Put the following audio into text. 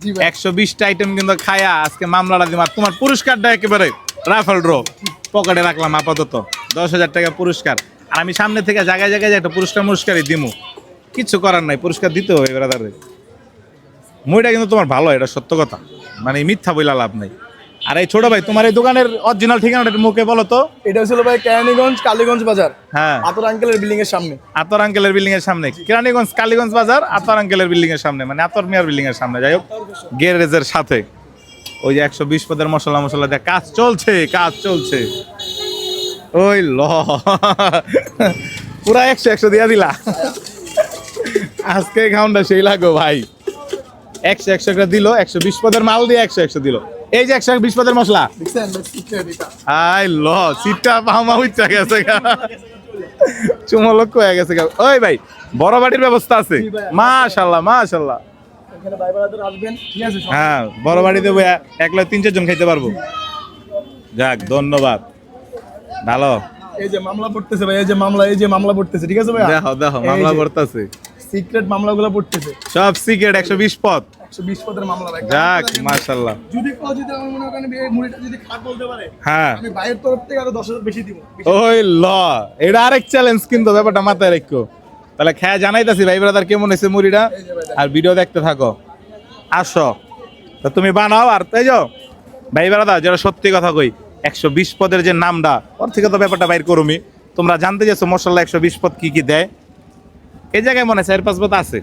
120টা item কিন্তু খায়া আজকে মামলাটা দিমা। তোমার পুরস্কারটা একেবারে রাফেল ড্র পকেটে রাখলাম আপাতত। 10,000 টাকা পুরস্কার। আর আমি সামনে থেকে জায়গায় জায়গায় একটা পুরস্কারই দিমু, কিচ্ছু করার নাই, পুরস্কার দিতে হবে ব্রাদারে। মুইটা কিন্তু তোমার ভালো, এটা সত্য কথা, মানে মিথ্যা বইলা লাভ নাই। আর এই ছোট ভাই তোমার এই দোকানের অরিজিনাল ঠিকানাটা মুখে বলো তো। এটা হচ্ছিল ভাই কেরানীগঞ্জ কালীগঞ্জ বাজার, হ্যাঁ, আতর আঙ্কেলের বিল্ডিং এর সামনে। আতর আঙ্কেলের বিল্ডিং এর সামনে, কেরানীগঞ্জ কালীগঞ্জ বাজার, আতর আঙ্কেলের বিল্ডিং এর সামনে, মানে আতর মিয়ার বিল্ডিং এর সামনে। যাই হোক, গ্যারেজের সাথে ওই যে 120 পদের মশলা দিয়ে কাজ চলছে। ওই ল পুরা 100 দিয়া দিলা আজকে খাউন্ডা সেই লাগো ভাই। 100 করে দিল, 120 পদের মাল দিয়ে 100 দিল। এই যে 120 পদের মশলা, আই ল সিটটা পামা হইচা গেছে, চুমলক হয়ে গেছে। ওই ভাই বড় বাড়ির ব্যবস্থা আছে? মাশাআল্লাহ মাশাআল্লাহ। হ্যাঁ, বড় বাড়িতে 1-3-4 জন খাইতে পারবো। যাক, ধন্যবাদ, ভালো। এই যে মামলা পড়তেছে ভাই, এই যে মামলা পড়তেছে, ঠিক আছে ভাই? দেখো মামলা পড়তেছে, সিক্রেট মামলাগুলো পড়তেছে, সব সিক্রেট। 120 পদ, 120 পদের মামলা ভাই। যাক মাশাআল্লাহ। যদি আমার মনে করেন এই মুড়িটা যদি খাট বলতে পারে, হ্যাঁ, আমি ভাইয়ের তরফ থেকে আরো 10,000 বেশি দিব। ওই ল, এটা আরেক চ্যালেঞ্জ কিন্তু, ব্যাপারটা মাথায় রাখো। তাহলে খেয়া জানাইতাছি ভাই ব্রাদার কেমন হয়েছে মুড়িটা, আর ভিডিও দেখতে থাকো। আসো তা তুমি বানাও। আর তাই যাও ভাই ব্রাদার, যেটা সত্যি কথা কই, 120 পদের যে নামটা, ওর থেকে তো ব্যাপারটা বাইর করুমি। তোমরা জানতে চাইছো মশলা 120 পদ কি কি দেয়, এই জায়গায় মনে হয় 4-5 পদ আছে।